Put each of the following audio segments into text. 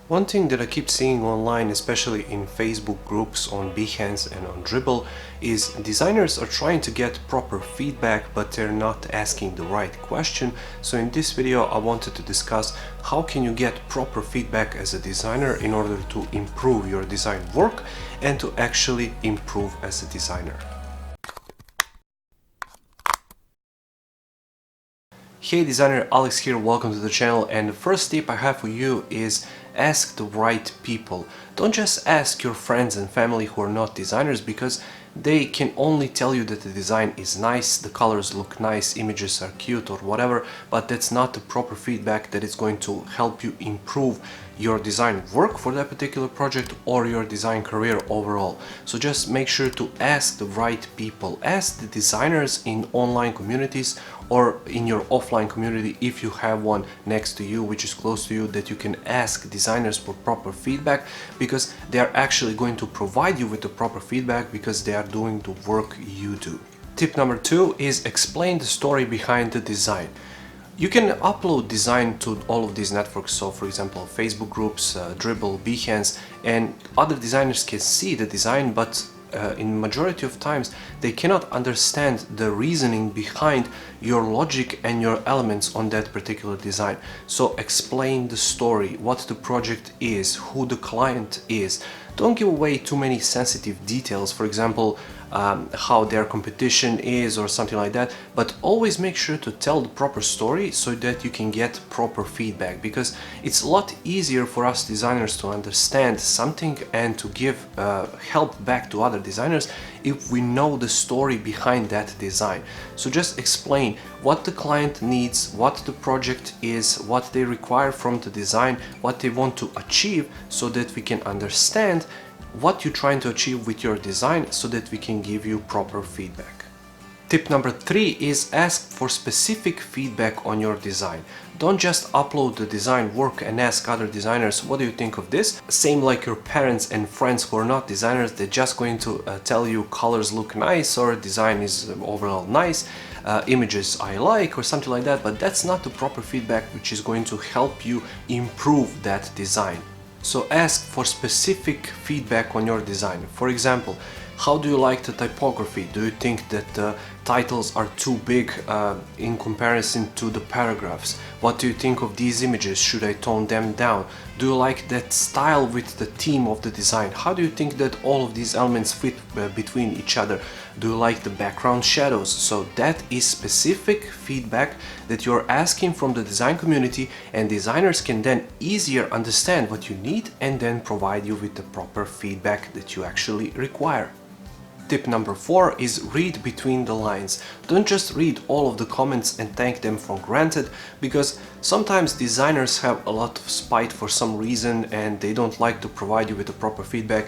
One thing that I keep seeing online, especially in Facebook groups on Behance and on Dribbble, is designers are trying to get proper feedback, but they're not asking the right question. So in this video, I wanted to discuss how can you get proper feedback as a designer in order to improve your design work and to actually improve as a designer. Hey designer, Alex here, welcome to the channel, and the first tip I have for you is ask the right people. Don't just ask your friends and family who are not designers, because they can only tell you that the design is nice, the colors look nice, images are cute or whatever, but that's not the proper feedback that is going to help you improve your design work for that particular project or your design career overall. So just make sure to ask the right people. Ask the designers in online communities or in your offline community, if you have one next to you which is close to you, that you can ask designers for proper feedback, because they are actually going to provide you with the proper feedback because they are doing the work you do. Tip number 2 is explain the story behind the design. You can upload design to all of these networks, so for example Facebook groups, Dribbble, Behance, and other designers can see the design, but in majority of times they cannot understand the reasoning behind your logic and your elements on that particular design. So explain the story, what the project is, who the client is. Don't give away too many sensitive details, for example how their competition is or something like that, but always make sure to tell the proper story so that you can get proper feedback, because it's a lot easier for us designers to understand something and to give help back to other designers if we know the story behind that design. So just explain what the client needs, what the project is, what they require from the design, what they want to achieve, so that we can understand what you're trying to achieve with your design, so that we can give you proper feedback. Tip number 3 is ask for specific feedback on your design. Don't just upload the design work and ask other designers, what do you think of this? Same like your parents and friends who are not designers, they're just going to tell you colors look nice or design is overall nice, images I like or something like that, but that's not the proper feedback which is going to help you improve that design. So ask for specific feedback on your design. For example, how do you like the typography? Do you think that the titles are too big in comparison to the paragraphs? What do you think of these images? Should I tone them down? Do you like that style with the theme of the design? How do you think that all of these elements fit between each other? Do you like the background shadows? So that is specific feedback that you're asking from the design community, and designers can then easier understand what you need and then provide you with the proper feedback that you actually require. Tip number 4 is read between the lines. Don't just read all of the comments and take them for granted, because sometimes designers have a lot of spite for some reason and they don't like to provide you with the proper feedback.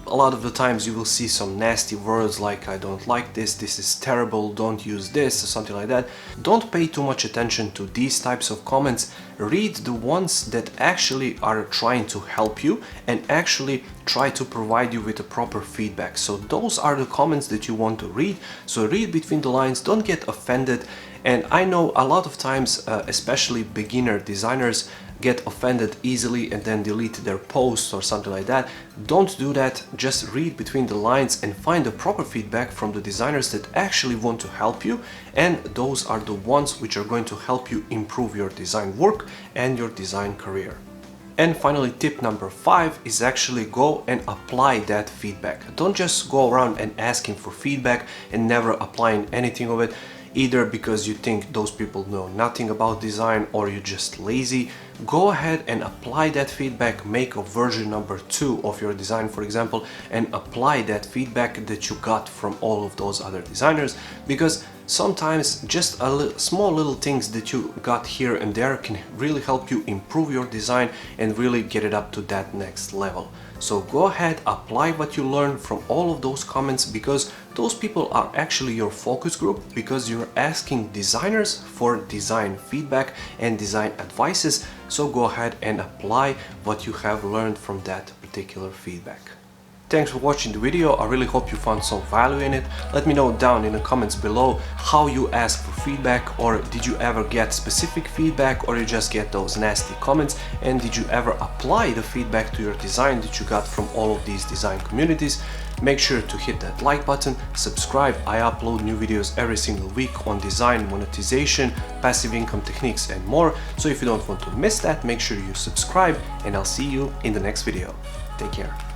A lot of the times you will see some nasty words like I don't like this, this is terrible, don't use this, or something like that. Don't pay too much attention to these types of comments. Read the ones that actually are trying to help you and actually try to provide you with the proper feedback. So those are the comments that you want to read. So read between the lines, don't get offended. And I know a lot of times, especially beginner designers, get offended easily and then delete their posts or something like that. Don't do that. Just read between the lines and find the proper feedback from the designers that actually want to help you, and those are the ones which are going to help you improve your design work and your design career. And finally, tip number 5 is actually go and apply that feedback. Don't just go around and asking for feedback and never applying anything of it, either because you think those people know nothing about design or you're just lazy. Go ahead and apply that feedback, make a version number 2 of your design, for example, and apply that feedback that you got from all of those other designers, because sometimes just small little things that you got here and there can really help you improve your design and really get it up to that next level. So go ahead, apply what you learned from all of those comments, because those people are actually your focus group, because you're asking designers for design feedback and design advices. So go ahead and apply what you have learned from that particular feedback. Thanks for watching the video. I really hope you found some value in it. Let me know down in the comments below how you ask for feedback, or did you ever get specific feedback, or you just get those nasty comments, and did you ever apply the feedback to your design that you got from all of these design communities. Make sure to hit that like button, subscribe. I upload new videos every single week on design, monetization, passive income techniques and more. So if you don't want to miss that, make sure you subscribe, and I'll see you in the next video. Take care.